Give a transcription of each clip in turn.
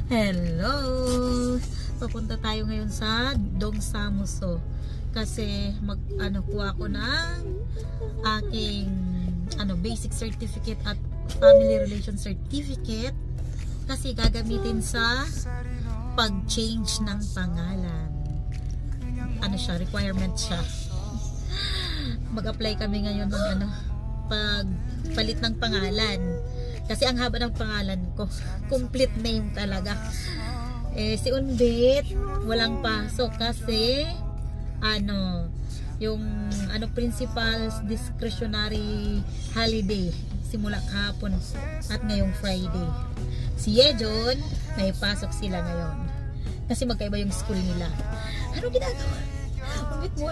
Hello! Papunta tayo ngayon sa Dongsamuso kasi kuha ko ng aking basic certificate at family relation certificate kasi gagamitin sa pag-change ng pangalan. Requirement siya. Mag-apply kami ngayon ng pagpalit ng pangalan. Kasi ang haba ng pangalan ko. Complete name talaga. Si Unbit, walang pasok kasi yung principal's discretionary holiday simula kahapon at ngayong Friday. Si Yejon, may pasok sila ngayon. Kasi magkaiba yung school nila. Ano ginagawa? Unbit mo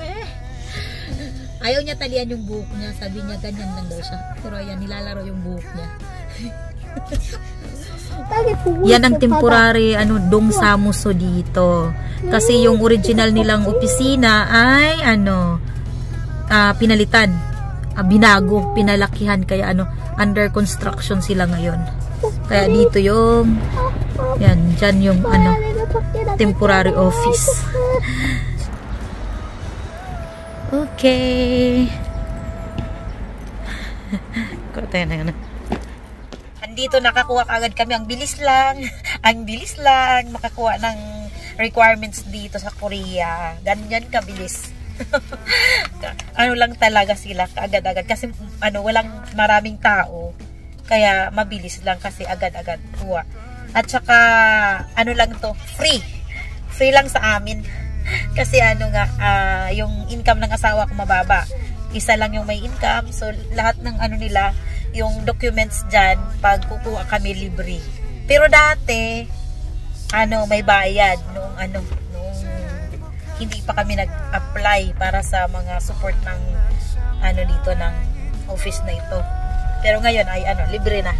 Ayaw niya talian yung buhok niya. Sabi niya ganyan lang daw siya. Pero ayan, nilalaro yung buhok niya. Yan ang temporary Dongsamuso dito. Kasi yung original nilang opisina ay pinalitan. Binago, pinalakihan kaya under construction sila ngayon. Kaya dito yung dyan yung temporary office. Okay. Tayo na Andito nakakuha agad kami. Ang bilis lang. Ang bilis lang makakuha ng requirements dito sa Korea. Ganyan kabilis. Lang talaga sila agad-agad kasi walang maraming tao. Kaya mabilis lang kasi agad-agad kuha. At saka lang to, free. Free lang sa amin. Kasi yung income ng asawa ko mababa. Isa lang yung may income. So lahat ng nila, yung documents dyan, pag kukuha kami libre. Pero dati, may bayad nung hindi pa kami nag-apply para sa mga support ng dito ng office na ito. Pero ngayon ay libre na.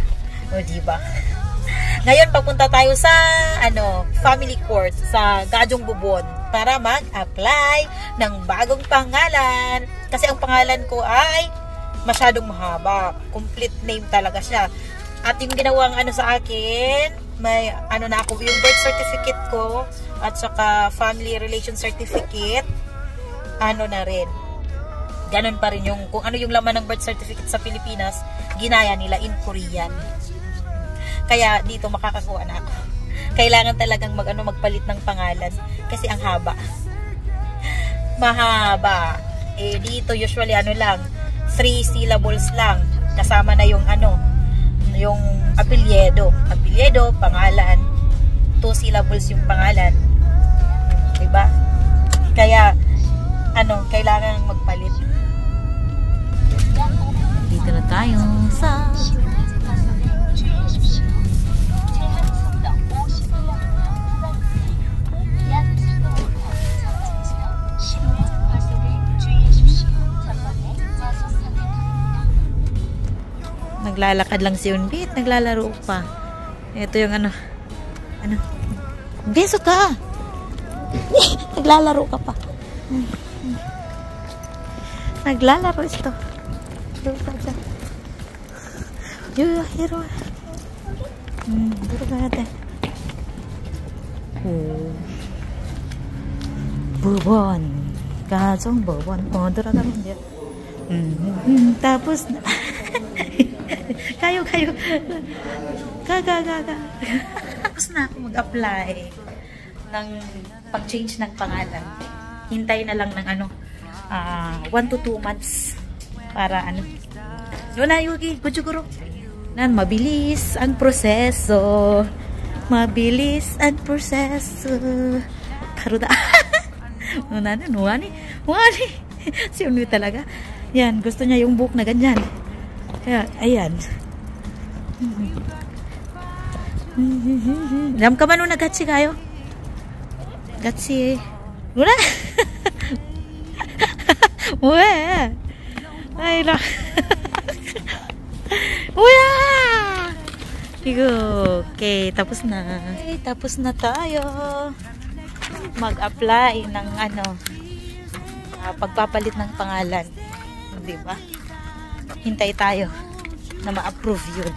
O diba? Ngayon papunta tayo sa family court sa Gajong Bubon para mag-apply ng bagong pangalan. Kasi ang pangalan ko ay masyadong mahaba. Complete name talaga siya. At yung ginawang sa akin, may na ako, yung birth certificate ko at saka family relation certificate, na rin. Ganon pa rin yung, kung yung laman ng birth certificate sa Pilipinas, ginaya nila in Korean. Kaya dito makakakuha na ako. Kailangan talagang magpalit ng pangalan kasi ang haba. Mahaba. Dito usually lang 3 syllables lang. Kasama na yung yung apelyido. Apelyido, pangalan. 2 syllables yung pangalan. Diba? Kaya, kailangan magpalit. Dito na tayo sa naglalakad lang si Unbit, naglalaro pa. Ito yung beso ka! Naglalaro ka pa. Naglalaro ito. Hero. Dito ka natin. Bubon. Gajong Bubon. Dito ka natin. Tapos na. Kayo. Tapos na ako mag-apply ng pag-change ng pangalan. Hintay na lang ng 1 to 2 months para Luna Yugi, Gujuguro. Mabilis ang proseso. Mabilis ang proseso. Karuda. Wani. Si Unbit talaga. Yan, gusto niya yung book na ganyan. Kaya, ayan. Ram ka ba nung nag-gatsi kayo? Gatsi. Luna? Uwe. Ay, lang. Uwe! Okay, tapos na. Okay, tapos na tayo. Mag-apply ng pagpapalit ng pangalan. Diba? Hintay tayo na ma-approve yun.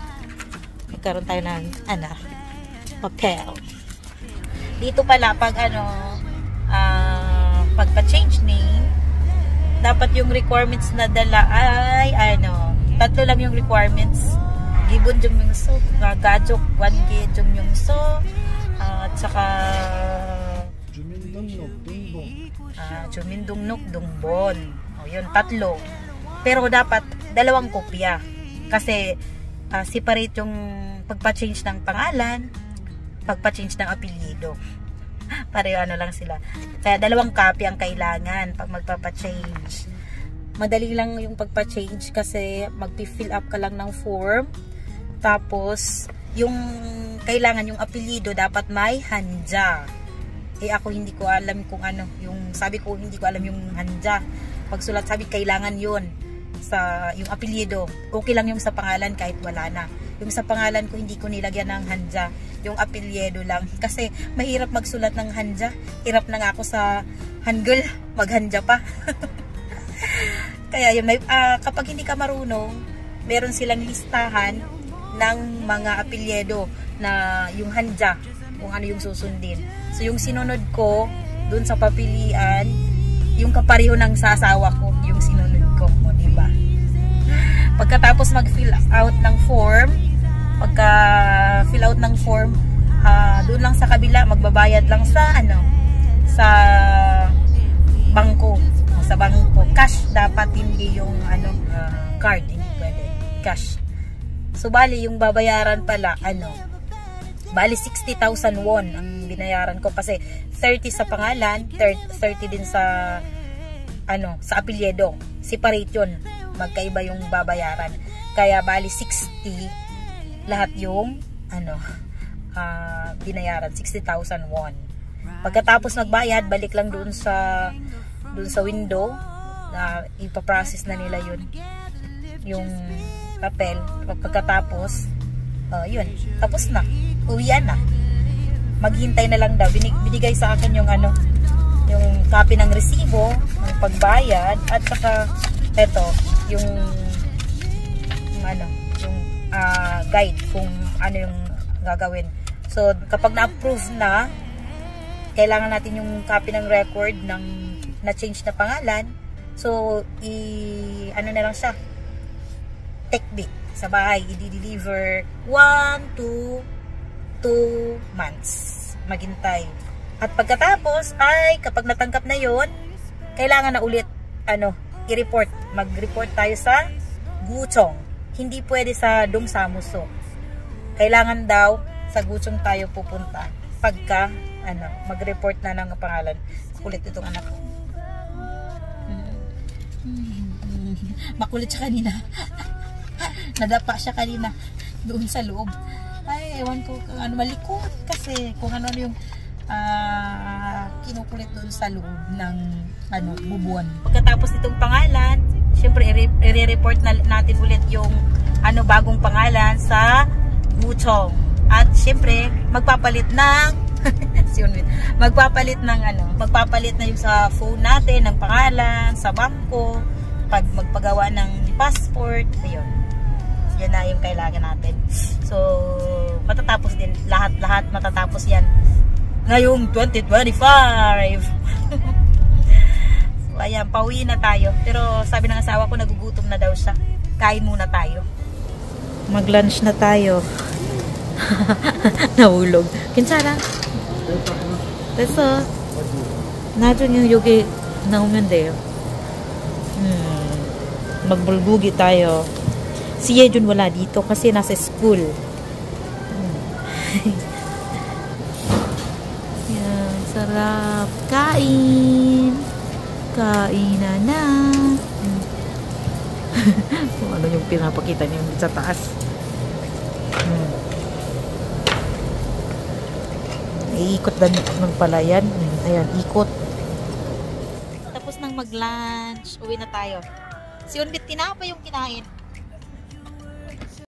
Magkaroon tayo ng papel. Dito pala, pag pagpa-change name, dapat yung requirements na dala ay, tatlo lang yung requirements. Gibon yung so, gajok, 1K yung so, at saka Jumindungnok, Dungbon. O yun, tatlo. Pero dapat dalawang kopya. Kasi separate yung pagpa-change ng pangalan, pagpa-change ng apelyido. Pareho lang sila. Kaya dalawang copy ang kailangan pag magpapa-change. Madali lang yung pagpa-change kasi magpi-fill up ka lang ng form. Tapos, yung kailangan yung apelyido dapat may hanja. Ako hindi ko alam kung yung sabi ko hindi ko alam yung hanja. Pagsulat sabi kailangan yun sa yung apelyido. Okay lang yung sa pangalan kahit wala na. Yung sa pangalan ko hindi ko nilagyan ng hanja. Yung apelyido lang. Kasi mahirap magsulat ng hanja. Hirap na nga ako sa Hangul. Maghanja pa. Kaya yun, kapag hindi ka marunong, meron silang listahan ng mga apelyido na yung hanja. Kung ano yung susundin. So yung sinunod ko, dun sa papilian, yung kapareho ng sasawa ko, yung sinunod ko. O, diba? Pagkatapos mag-fill out ng form, doon lang sa kabila magbabayad lang sa sa bangko. Sa bangko cash dapat, hindi yung card, hindi pwede cash. So bali yung babayaran pala bali 60,000 won ang binayaran ko kasi 30 sa pangalan, 30 din sa sa apelyido. Separate yun. Magkaiba yung babayaran. Kaya bali 60 lahat yung binayaran, 60,000 won. Pagkatapos magbayad, balik lang doon sa window na ipaprocess na nila yun. Yung papel. Pagkatapos yun, tapos na. Uwian na. Maghintay na lang daw. Binigay sa akin yung yung copy ng resibo, ng pagbayad, at saka eto, yung guide kung ano yung gagawin. So, kapag na-approve na, kailangan natin yung copy ng record ng na-change na pangalan. So, na lang siya. Tekbit sa bahay, i-deliver 1 to 2 months. Maghintay. At pagkatapos ay kapag natanggap na yon, kailangan na ulit i-report. Mag-report tayo sa Guchong. Hindi pwede sa Dongsamuso. Kailangan daw sa Guchong tayo pupunta pagka mag-report na ng pangalan. Kulit itong anak ko. Makulit siya kanina. Nadapa siya kanina doon sa loob. Ay, ewan ko malikot kasi kung ano yung kinukulit doon sa loob ng bubuan. Pagkatapos nitong pangalan, syempre i-report na natin ulit yung bagong pangalan sa Guchong. At syempre magpapalit ng magpapalit na yung sa phone natin ng pangalan, sa bangko, pag magpagawa ng passport, ayun. Yan na yung kailangan natin. So, matatapos din. Lahat matatapos yan ngayong 2025. So, ayan, pauwi na tayo. Pero sabi ng asawa ko, nagugutom na daw siya. Kain muna tayo. Mag-lunch na tayo. Nahulog. Kinsara? 그래서 나중에 여기 나오면 돼요. Magbulbugi tayo. Si Yejun wala dito kasi nasa school. Yan, sarap. Kain. Kainan na. Kung ano yung pinapakita niyo sa taas. Iikot ng palayan. Ayan, ikot. Tapos nang mag-lunch, uwi na tayo. Si Unbit, tinapa yung kinain.